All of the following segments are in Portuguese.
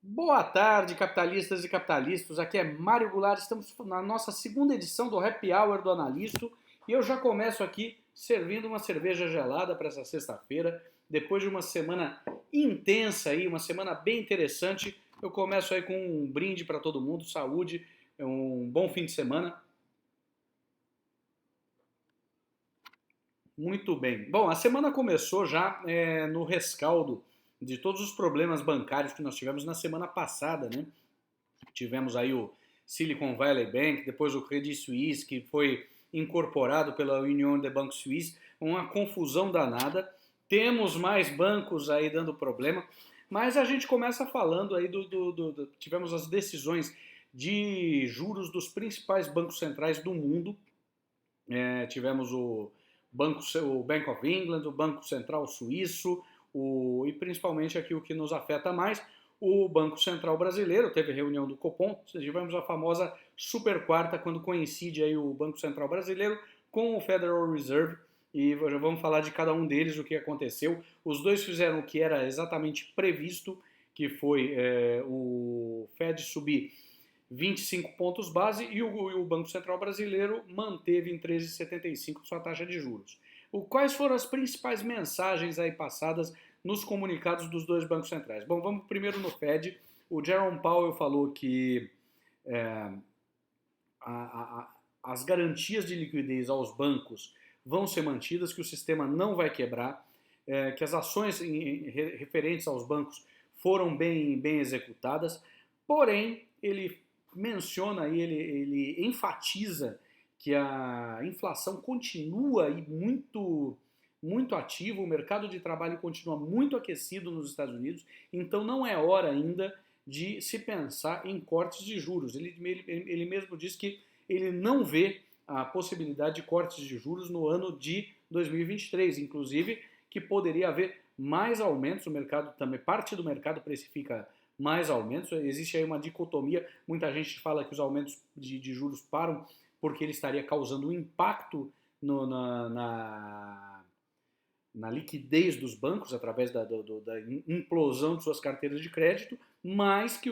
Boa tarde, capitalistas e capitalistas. Aqui é Mário Goulart. Estamos na nossa segunda edição do Happy Hour do Analisto e eu já começo aqui servindo uma cerveja gelada para essa sexta-feira. Depois de uma semana intensa aí, uma semana bem interessante, eu começo aí com um brinde para todo mundo, saúde, um bom fim de semana. Muito bem. Bom, a semana começou já no rescaldo de todos os problemas bancários que nós tivemos na semana passada, né? Tivemos aí o Silicon Valley Bank, depois o Credit Suisse, que foi incorporado pela Union de Banco Suisse, uma confusão danada. Temos mais bancos aí dando problema, mas a gente começa falando aí tivemos as decisões de juros dos principais bancos centrais do mundo. Tivemos o Bank of England, o Banco Central Suíço, e principalmente aqui o que nos afeta mais, o Banco Central Brasileiro. Teve reunião do Copom, tivemos a famosa super quarta, quando coincide aí o Banco Central Brasileiro com o Federal Reserve, e já vamos falar de cada um deles, o que aconteceu. Os dois fizeram o que era exatamente previsto, que foi o Fed subir 25 pontos base e o Banco Central Brasileiro manteve em 13,75 sua taxa de juros. Quais foram as principais mensagens aí passadas nos comunicados dos dois bancos centrais? Bom, vamos primeiro no Fed. O Jerome Powell falou que é, as garantias de liquidez aos bancos vão ser mantidas, que o sistema não vai quebrar, que as ações referentes aos bancos foram bem executadas, porém ele menciona e ele enfatiza que a inflação continua aí muito ativa, o mercado de trabalho continua muito aquecido nos Estados Unidos, então não é hora ainda de se pensar em cortes de juros. Ele mesmo diz que ele não vê a possibilidade de cortes de juros no ano de 2023, inclusive que poderia haver mais aumentos. O mercado também, parte do mercado precifica mais aumentos. Existe aí uma dicotomia. Muita gente fala que os aumentos de juros param porque ele estaria causando um impacto na liquidez dos bancos através da implosão de suas carteiras de crédito, mas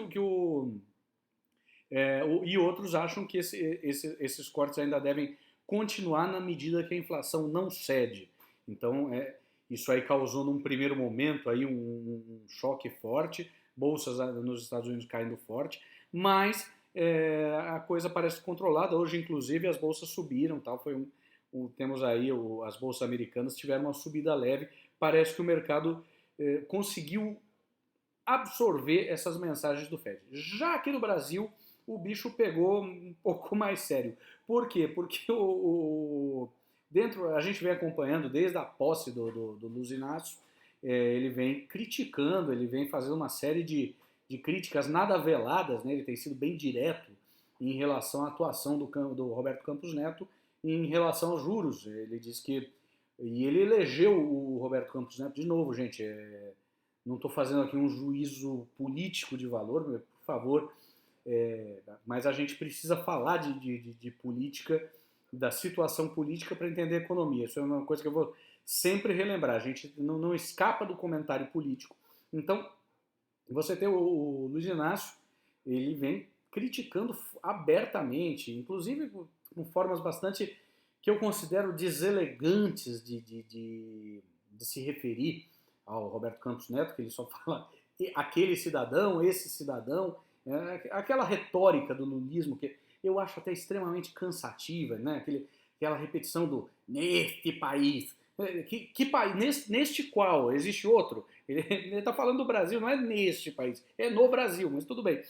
e outros acham que esses cortes ainda devem continuar na medida que a inflação não cede. Então, isso aí causou num primeiro momento aí um choque forte, bolsas nos Estados Unidos caindo forte, mas a coisa parece controlada. Hoje, inclusive, as bolsas subiram, tal. Temos aí as bolsas americanas tiveram uma subida leve. Parece que o mercado conseguiu absorver essas mensagens do Fed. Já aqui no Brasil, o bicho pegou um pouco mais sério. Por quê? Porque dentro a gente vem acompanhando desde a posse do Luiz Inácio, ele vem criticando, ele vem fazendo uma série de críticas nada veladas, né? Ele tem sido bem direto em relação à atuação do Roberto Campos Neto em relação aos juros. Ele diz que. E ele elegeu o Roberto Campos Neto, de novo, gente, não estou fazendo aqui um juízo político de valor, por favor, mas a gente precisa falar de política, da situação política para entender a economia. Isso é uma coisa que eu vou sempre relembrar. A gente não escapa do comentário político. Então, você tem o Luiz Inácio, ele vem criticando abertamente, inclusive com formas bastante que eu considero deselegantes de se referir ao Roberto Campos Neto, que ele só fala aquele cidadão, esse cidadão, aquela retórica do lulismo que eu acho até extremamente cansativa, né? Aquela repetição do neste país. Que país? Neste qual? Existe outro? Ele está falando do Brasil, não é neste país, é no Brasil, mas tudo bem.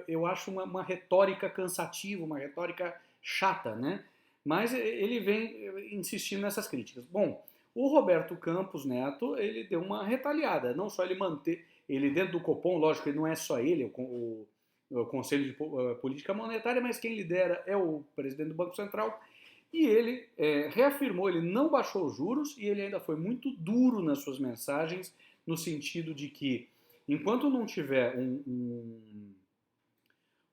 Eu acho uma retórica cansativa, uma retórica chata, né? Mas ele vem insistindo nessas críticas. Bom, o Roberto Campos Neto, ele deu uma retaliada, não só ele manter, ele dentro do Copom, lógico, ele não é só ele, o Conselho de Política Monetária, mas quem lidera é o presidente do Banco Central, e ele reafirmou, ele não baixou os juros e ele ainda foi muito duro nas suas mensagens, no sentido de que, enquanto não tiver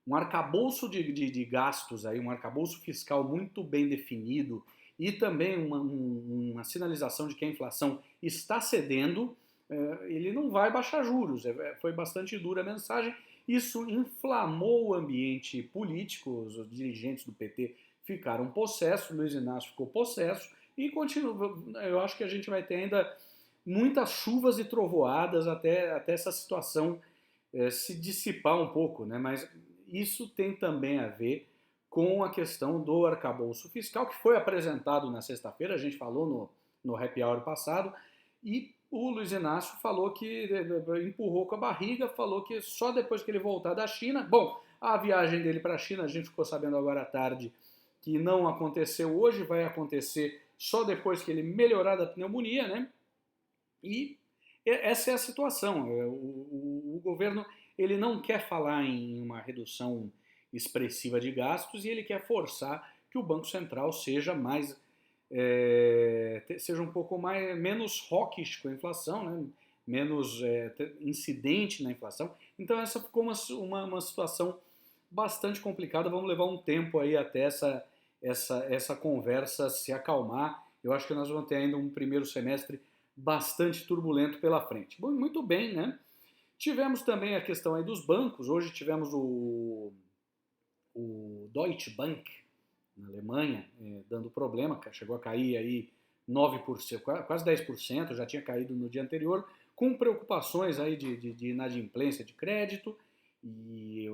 um arcabouço de gastos, aí, um arcabouço fiscal muito bem definido e também uma sinalização de que a inflação está cedendo, ele não vai baixar juros. Foi bastante dura a mensagem. Isso inflamou o ambiente político, os dirigentes do PT ficaram possessos, Luiz Inácio ficou possesso e continua. Eu acho que a gente vai ter ainda muitas chuvas e trovoadas até essa situação se dissipar um pouco, né? Mas isso tem também a ver com a questão do arcabouço fiscal que foi apresentado na sexta-feira, a gente falou no happy hour passado, e o Luiz Inácio falou que empurrou com a barriga, falou que só depois que ele voltar da China, bom, a viagem dele para a China, a gente ficou sabendo agora à tarde que não aconteceu hoje, vai acontecer só depois que ele melhorar da pneumonia, né? E essa é a situação. O governo ele não quer falar em uma redução expressiva de gastos e ele quer forçar que o Banco Central seja mais seja um pouco menos hawkish com a inflação, né? Menos incidente na inflação. Então essa ficou uma situação bastante complicada. Vamos levar um tempo aí até essa conversa se acalmar. Eu acho que nós vamos ter ainda um primeiro semestre bastante turbulento pela frente. Bom, muito bem, né? Tivemos também a questão aí dos bancos. Hoje tivemos o Deutsche Bank, na Alemanha, dando problema, chegou a cair aí 9%, quase 10%, já tinha caído no dia anterior, com preocupações aí de inadimplência de crédito, e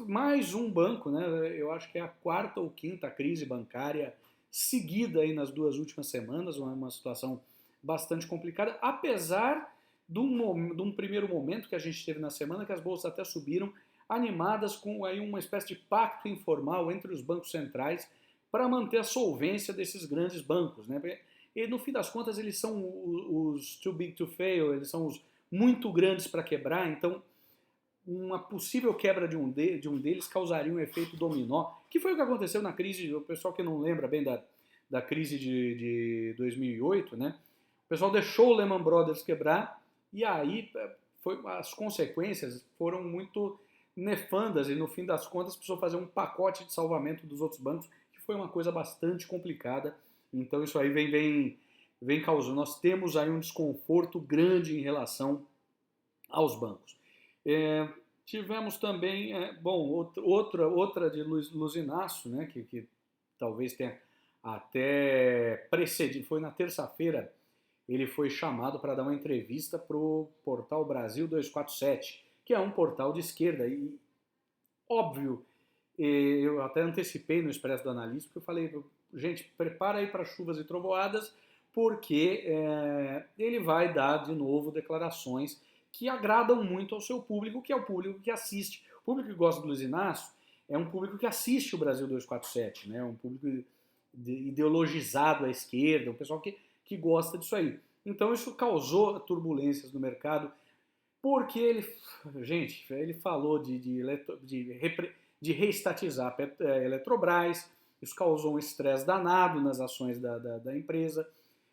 mais um banco, né? Eu acho que é a quarta ou quinta crise bancária seguida aí nas 2 últimas semanas, uma situação bastante complicada, apesar de um primeiro momento que a gente teve na semana, que as bolsas até subiram, animadas com aí uma espécie de pacto informal entre os bancos centrais para manter a solvência desses grandes bancos, né? E no fim das contas eles são os too big to fail, eles são os muito grandes para quebrar, então uma possível quebra de um deles causaria um efeito dominó, que foi o que aconteceu na crise, o pessoal que não lembra bem da crise de 2008, né? O pessoal deixou o Lehman Brothers quebrar e aí as consequências foram muito nefandas e no fim das contas precisou fazer um pacote de salvamento dos outros bancos, que foi uma coisa bastante complicada. Então isso aí vem causando. Nós temos aí um desconforto grande em relação aos bancos. Tivemos também, outra de Luiz Inácio, né, que talvez tenha até precedido, foi na terça-feira, ele foi chamado para dar uma entrevista para o portal Brasil 247, que é um portal de esquerda. E, óbvio, eu até antecipei no Expresso do Analista, porque eu falei, gente, prepara aí para chuvas e trovoadas, porque ele vai dar de novo declarações que agradam muito ao seu público, que é o público que assiste. O público que gosta do Luiz Inácio é um público que assiste o Brasil 247, né? Um público ideologizado à esquerda, um pessoal que gosta disso aí. Então isso causou turbulências no mercado, porque ele falou de reestatizar a Eletrobras, isso causou um estresse danado nas ações da empresa.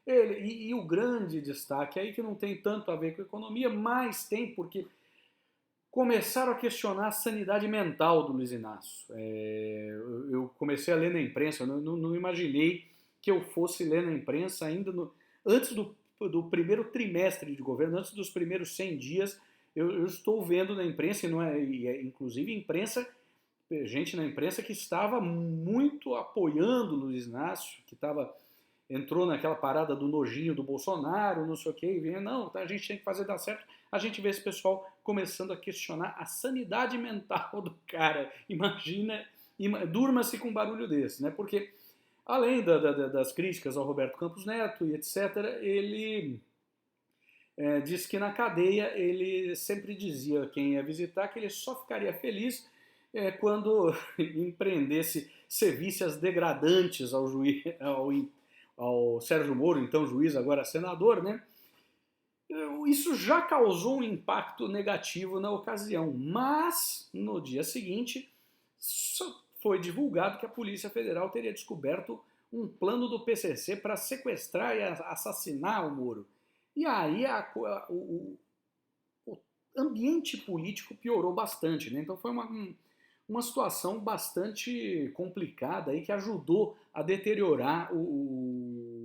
E o grande destaque aí, que não tem tanto a ver com a economia, mas tem porque começaram a questionar a sanidade mental do Luiz Inácio. Eu comecei a ler na imprensa, eu não imaginei que eu fosse ler na imprensa ainda antes do primeiro trimestre de governo, antes dos primeiros 100 dias, eu estou vendo na imprensa, inclusive imprensa, gente na imprensa que estava muito apoiando o Luiz Inácio, que entrou naquela parada do nojinho do Bolsonaro, não sei o que, e vinha, não, a gente tem que fazer dar certo. A gente vê esse pessoal começando a questionar a sanidade mental do cara. Imagina, durma-se com um barulho desse, né? Porque, além das críticas ao Roberto Campos Neto e etc., ele diz que na cadeia ele sempre dizia quem ia visitar que ele só ficaria feliz quando empreendesse serviços degradantes ao juiz, ao Sérgio Moro, então juiz, agora senador, né? Isso já causou um impacto negativo na ocasião, mas no dia seguinte foi divulgado que a Polícia Federal teria descoberto um plano do PCC para sequestrar e assassinar o Moro. E aí o ambiente político piorou bastante, né? Então foi uma situação bastante complicada aí que ajudou a deteriorar o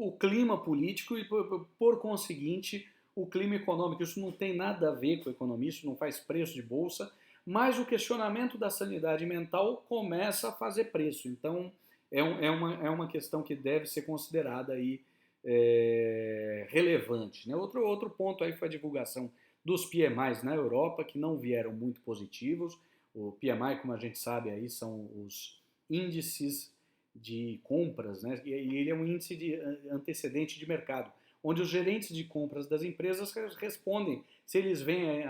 o clima político e, por conseguinte, o clima econômico. Isso não tem nada a ver com a economia, isso não faz preço de bolsa, mas o questionamento da sanidade mental começa a fazer preço. Então, é uma questão que deve ser considerada aí, relevante. Né? Outro ponto aí foi a divulgação dos PMIs na Europa, que não vieram muito positivos. O PMI, como a gente sabe, aí são os índices de compras, né? E ele é um índice de antecedente de mercado, onde os gerentes de compras das empresas respondem se eles veem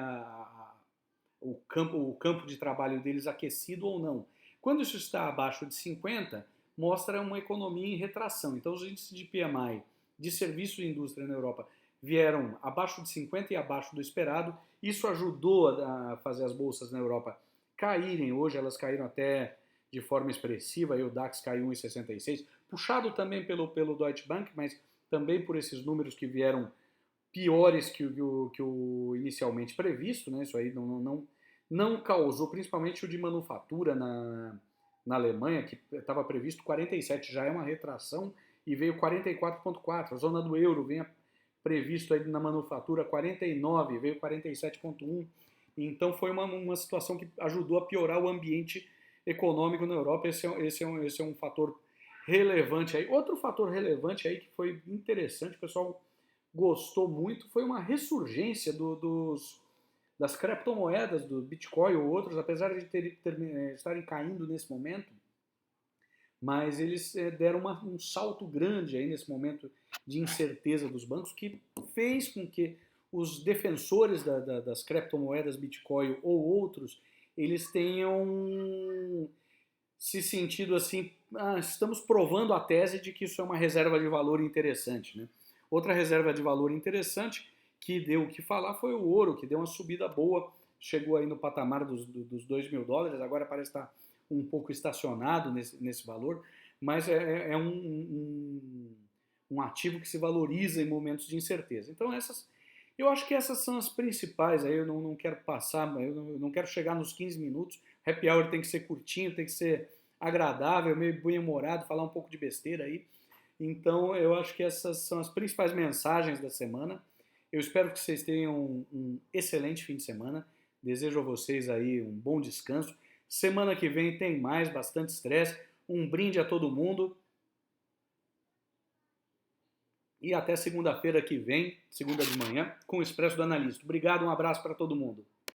o campo de trabalho deles aquecido ou não. Quando isso está abaixo de 50, mostra uma economia em retração. Então, os índices de PMI de serviços e indústria na Europa vieram abaixo de 50 e abaixo do esperado. Isso ajudou a fazer as bolsas na Europa caírem. Hoje elas caíram até de forma expressiva, aí o DAX caiu 1,66, puxado também pelo Deutsche Bank, mas também por esses números que vieram piores que o inicialmente previsto, né? Isso aí não causou, principalmente o de manufatura na Alemanha, que estava previsto 47, já é uma retração, e veio 44,4. A zona do euro vinha previsto aí na manufatura 49, veio 47,1. Então foi uma situação que ajudou a piorar o ambiente econômico na Europa. Esse é um fator relevante aí. Outro fator relevante aí que foi interessante, o pessoal gostou muito, foi uma ressurgência das criptomoedas, do Bitcoin ou outros, apesar de estarem caindo nesse momento, mas eles deram um salto grande aí nesse momento de incerteza dos bancos, que fez com que os defensores das criptomoedas Bitcoin ou outros, eles tenham se sentido assim, estamos provando a tese de que isso é uma reserva de valor interessante, né? Outra reserva de valor interessante que deu o que falar foi o ouro, que deu uma subida boa, chegou aí no patamar dos $2.000, agora parece estar um pouco estacionado nesse valor, mas é um ativo que se valoriza em momentos de incerteza. Então eu acho que essas são as principais, aí eu não quero passar, eu não quero chegar nos 15 minutos, happy hour tem que ser curtinho, tem que ser agradável, meio bem-humorado, falar um pouco de besteira aí. Então eu acho que essas são as principais mensagens da semana. Eu espero que vocês tenham um excelente fim de semana, desejo a vocês aí um bom descanso. Semana que vem tem mais, bastante estresse, um brinde a todo mundo. E até segunda-feira que vem, segunda de manhã, com o Expresso do Analista. Obrigado, um abraço para todo mundo.